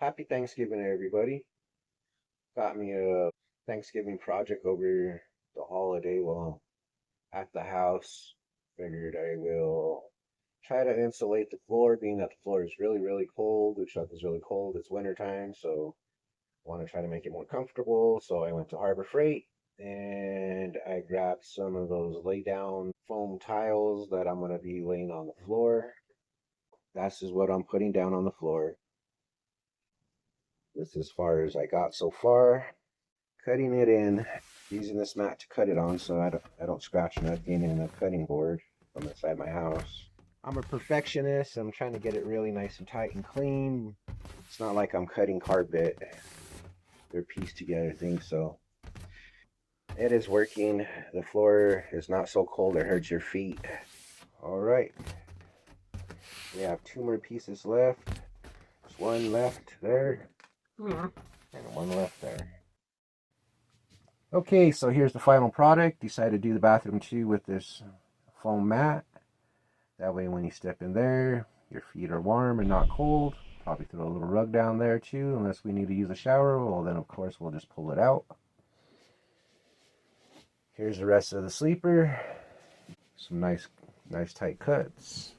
Happy Thanksgiving, everybody. Got me a Thanksgiving project over the holiday while I'm at the house. Figured I will try to insulate the floor, being that the floor is really, really cold. The truck is really cold. It's winter time, so I want to try to make it more comfortable. So I went to Harbor Freight and I grabbed some of those lay down foam tiles that I'm going to be laying on the floor. This is what I'm putting down on the floor. This is as far as I got so far. Cutting it in, using this mat to cut it on so I don't scratch nothing in the cutting board from inside my house. I'm a perfectionist. I'm trying to get it really nice and tight and clean. It's not like I'm cutting carpet. They're pieced together things, so it is working. The floor is not so cold it hurts your feet. All right. We have two more pieces left. There's one left there and one left there. Okay, so here's the final product. Decided to do the bathroom too with this foam mat. That way when you step in there, your feet are warm and not cold. Probably throw a little rug down there too, unless we need to use a shower. Well, then of course we'll just pull it out. Here's the rest of the sleeper. Some nice tight cuts.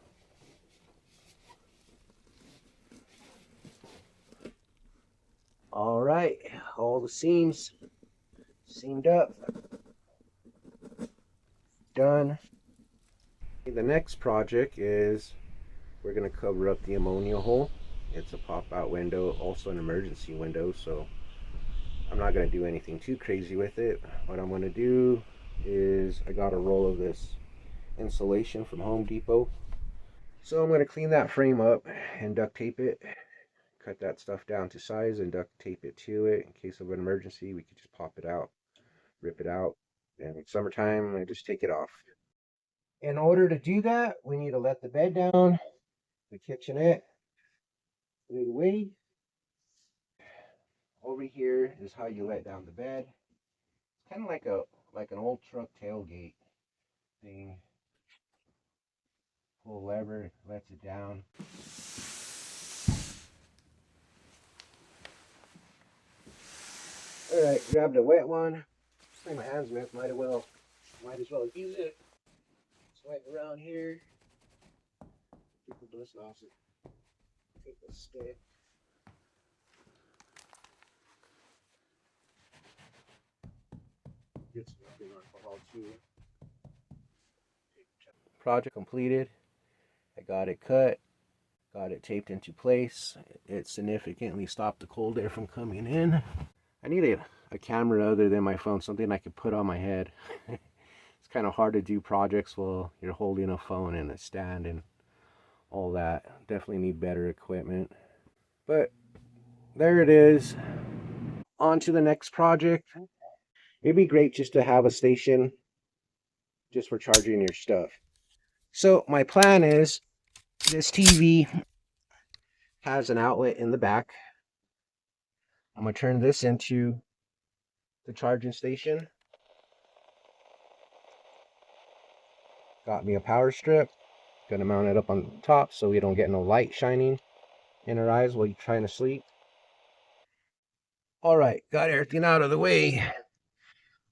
All right, all the seams seamed up. Done. The next project is we're going to cover up the ammonia hole. It's a pop-out window, also an emergency window, so I'm not going to do anything too crazy with it. What I'm going to do is I got a roll of this insulation from Home Depot. So I'm going to clean that frame up and duct tape it. Cut that stuff down to size and duct tape it to it. In case of an emergency, we could just pop it out, rip it out. And in summertime, I just take it off. In order to do that, we need to let the bed down, the kitchenette, put it away. Over here is how you let down the bed. It's kind of like an old truck tailgate thing. Pull lever, lets it down. All right, grab the wet one. Just my hands, man. Might as well use it. Swipe around here. Take the dust off it. Take the stick. Get some alcohol too. Project completed. I got it cut. Got it taped into place. It significantly stopped the cold air from coming in. I need a camera other than my phone, something I could put on my head. It's kind of hard to do projects while you're holding a phone and a stand and all that. Definitely need better equipment. But there it is. On to the next project. It'd be great just to have a station just for charging your stuff. So my plan is this TV has an outlet in the back. I'm going to turn this into the charging station. Got me a power strip. Gonna mount it up on top so we don't get no light shining in our eyes while you're trying to sleep. All right, got everything out of the way.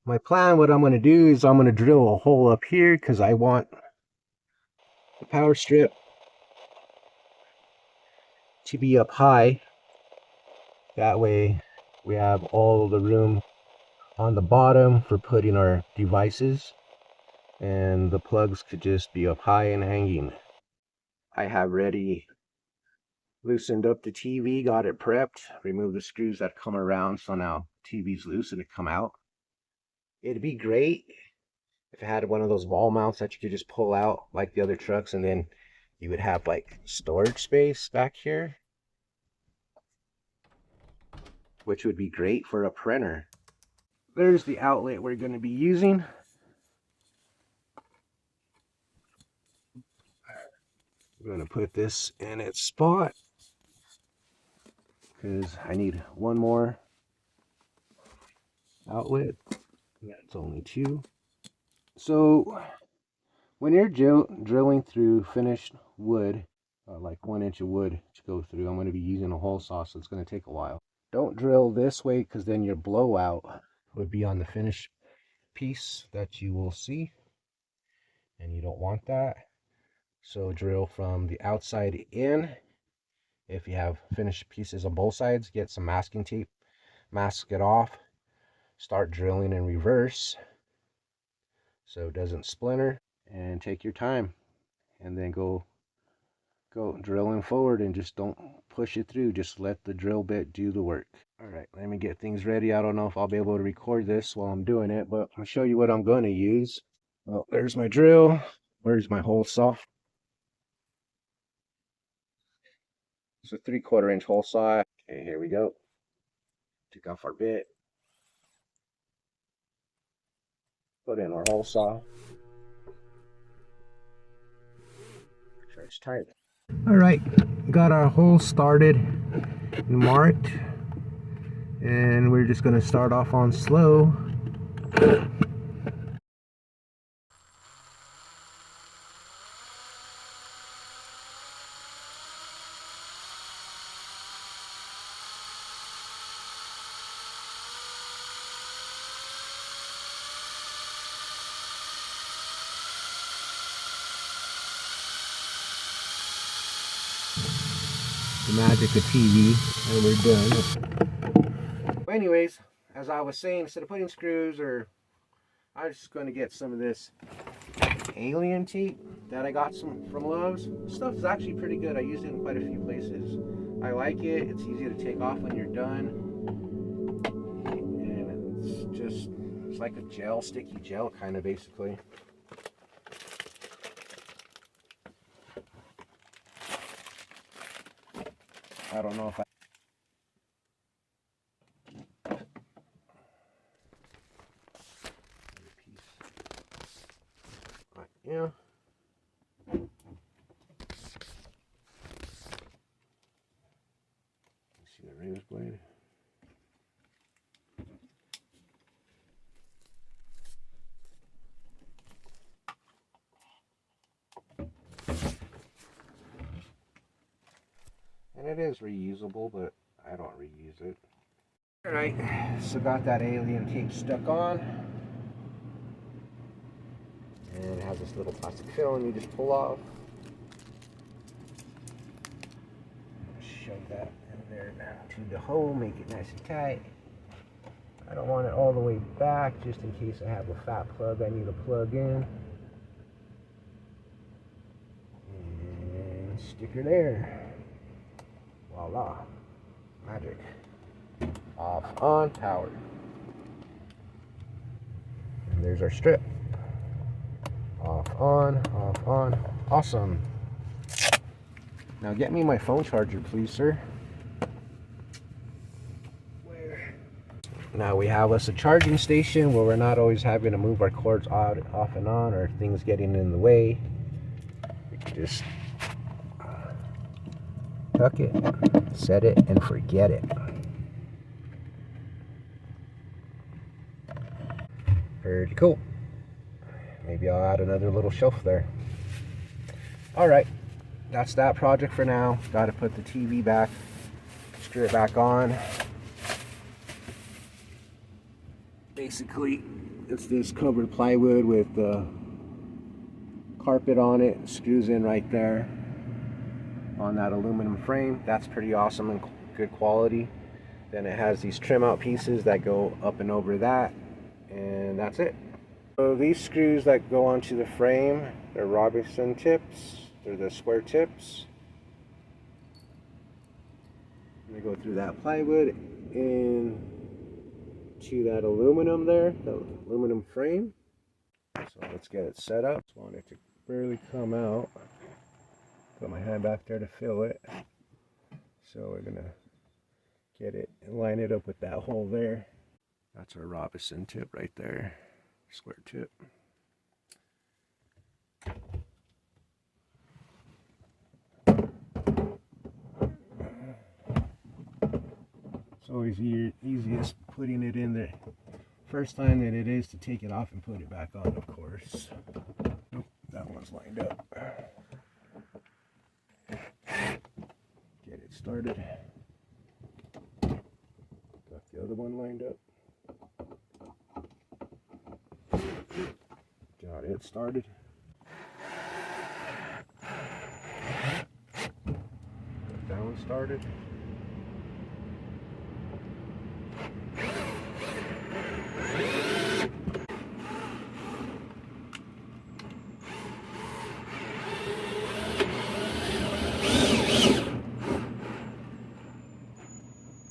My plan, what I'm gonna do is I'm gonna drill a hole up here because I want the power strip to be up high. That way we have all the room on the bottom for putting our devices, and the plugs could just be up high and hanging. I have ready loosened up the TV, got it prepped, removed the screws that come around, so now TV's loose and it come out. It'd be great if it had one of those wall mounts that you could just pull out like the other trucks, and then you would have like storage space back here, which would be great for a printer. There's the outlet we're going to be using. I'm going to put this in its spot because I need one more outlet. That's only two. So when you're drilling through finished wood, like 1 inch of wood to go through. I'm going to be using a hole saw, so it's going to take a while. Don't drill this way because then your blowout would be on the finished piece that you will see, and you don't want that. So drill from the outside in. If you have finished pieces on both sides, get some masking tape, mask it off, start drilling in reverse so it doesn't splinter, and take your time, and then go drilling forward, and just don't push it through. Just let the drill bit do the work. All right, let me get things ready. I don't know if I'll be able to record this while I'm doing it, but I'll show you what I'm going to use. Well, there's my drill. Where's my hole saw? It's a 3/4 inch hole saw. Okay, here we go. Take off our bit. Put in our hole saw. Make sure it's tight. All right, got our hole started and marked, and we're just going to start off on slow. The magic of TV, and we're done. Well, anyways, as I was saying, instead of putting screws, or I'm just going to get some of this alien tape that I got from Lowe's. This stuff is actually pretty good. I used it in quite a few places. I like it. It's easy to take off when you're done, and it's like a gel, sticky gel kind of, basically. I don't know if yeah. See the razor blade. And it is reusable, but I don't reuse it. Alright, so got that alien tape stuck on. And it has this little plastic film you just pull off. Shove that in there now to the hole, make it nice and tight. I don't want it all the way back, just in case I have a fat plug I need to plug in. And stick her there. Voila. Magic. Off, on, power. And there's our strip. Off, on, off, on. Awesome. Now get me my phone charger, please, sir. Where? Now we have us a charging station where we're not always having to move our cords off and on, or things getting in the way. We can just tuck it, set it, and forget it. Pretty cool. Maybe I'll add another little shelf there. All right, that's that project for now. Got to put the TV back, screw it back on. Basically, it's this covered plywood with the carpet on it. Screws in right there on that aluminum frame. That's pretty awesome and good quality. Then it has these trim out pieces that go up and over that, and that's it. So these screws that go onto the frame, they're Robinson tips. They're the square tips. And they go through that plywood into that aluminum there, the aluminum frame. So let's get it set up. Just want it to barely come out. Put my hand back there to feel it. So we're gonna get it and line it up with that hole there. That's our Robinson tip right there. Square tip. It's always easiest putting it in there first time than it is to take it off and put it back on, of course. Nope, that one's lined up. started. Got the other one lined up. Got it started. Got that one started.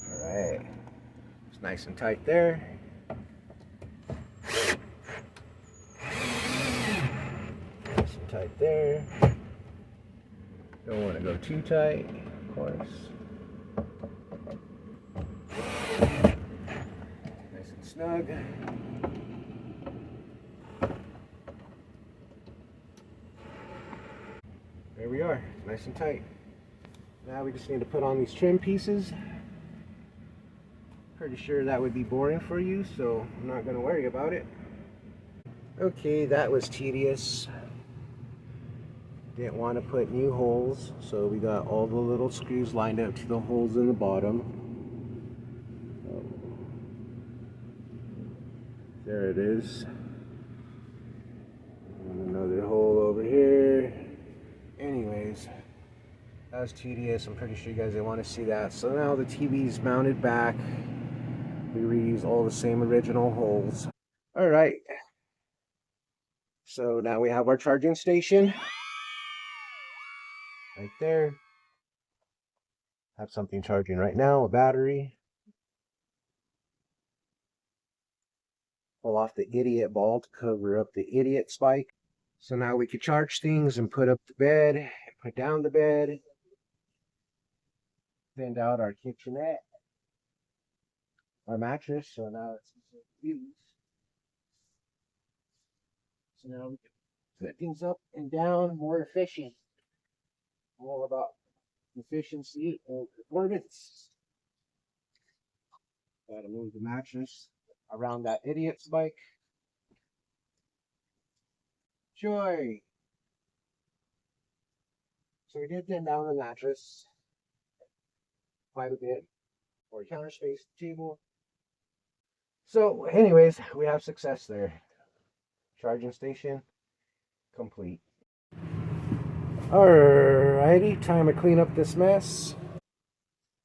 Alright. It's nice and tight there. Tight there. Don't want to go too tight, of course. Nice and snug. There we are, nice and tight. Now we just need to put on these trim pieces. Pretty sure that would be boring for you, so I'm not going to worry about it. Okay, that was tedious. Didn't want to put new holes, so we got all the little screws lined up to the holes in the bottom. There it is. And another hole over here. Anyways, that was tedious. I'm pretty sure you guys didn't want to see that. So now the TV's mounted back. We reuse all the same original holes. Alright. So now we have our charging station. Right there. Have something charging right now, a battery. Pull off the idiot ball to cover up the idiot spike. So now we can charge things and put up the bed, put down the bed, send out our kitchenette, our mattress. So now it's used. So now we can put things up and down more efficient. All about efficiency and performance. Gotta move the mattress around that idiot spike. Joy. So we did bend down the mattress quite a bit for counter space table. So anyways, we have success there. Charging station complete. Alrighty, time to clean up this mess.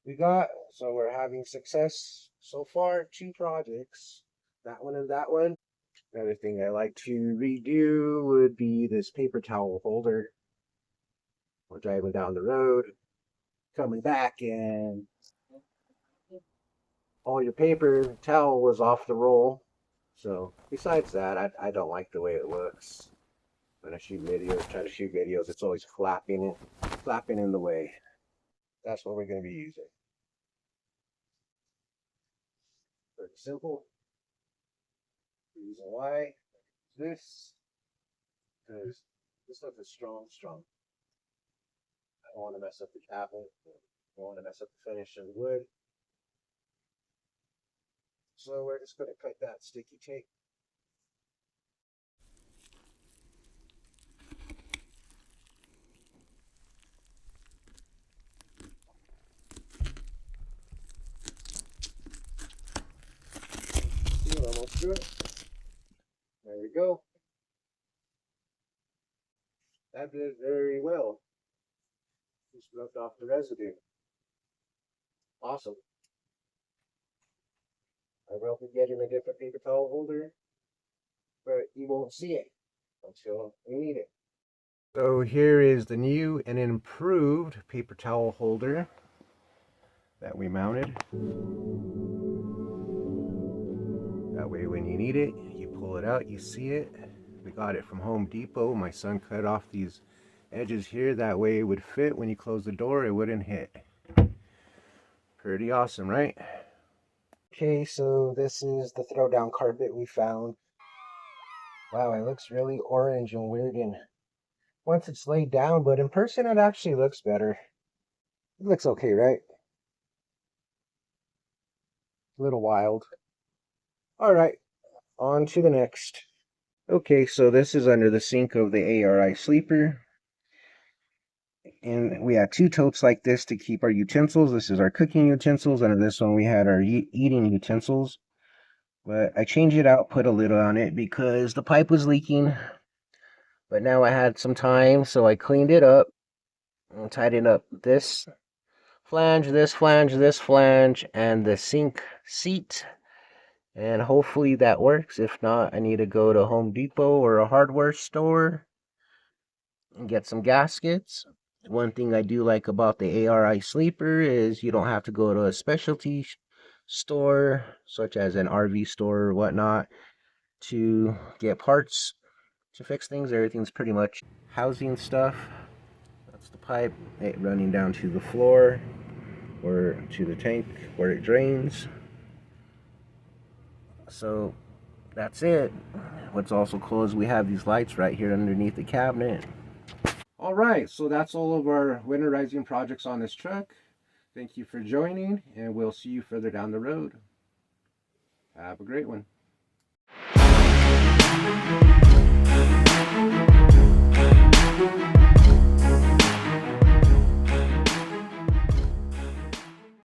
So we're having success so far, 2 projects. That one and that one. Another thing I like to redo would be this paper towel holder. We're driving down the road, coming back, and all your paper towel was off the roll. So besides that, I don't like the way it looks. When I shoot videos, try to shoot videos, it's always flapping in the way. That's what we're going to be using. Very simple. The reason why is this, because this stuff is strong. I don't want to mess up the cabinet. I don't want to mess up the finish of the wood. So we're just going to cut that sticky tape. See, we're almost through it. There we go. That did very well. Just rubbed off the residue. Awesome. I will be getting a different paper towel holder, but you won't see it until we need it. So here is the new and improved paper towel holder that we mounted. That way when you need it, you pull it out, you see it. We got it from Home Depot. My son cut off these edges here. That way it would fit. When you close the door, it wouldn't hit. Pretty awesome, right? Okay, so this is the throwdown carpet we found. Wow, it looks really orange and weird once it's laid down, but in person it actually looks better. It looks okay, right? A little wild. Alright, on to the next. Okay, so this is under the sink of the ARI sleeper. And we had two totes like this to keep our utensils. This is our cooking utensils. Under this one, we had our eating utensils. But I changed it out, put a lid on it because the pipe was leaking. But now I had some time, so I cleaned it up and tightened up this flange, this flange, this flange, and the sink seat. And hopefully that works. If not, I need to go to Home Depot or a hardware store and get some gaskets. One thing I do like about the ARI sleeper is you don't have to go to a specialty store, such as an RV store or whatnot, to get parts to fix things. Everything's pretty much housing stuff. That's the pipe running down to the floor or to the tank where it drains. So that's it. What's also cool is we have these lights right here underneath the cabinet. All right, so that's all of our winterizing projects on this truck. Thank you for joining, and we'll see you further down the road. Have a great one.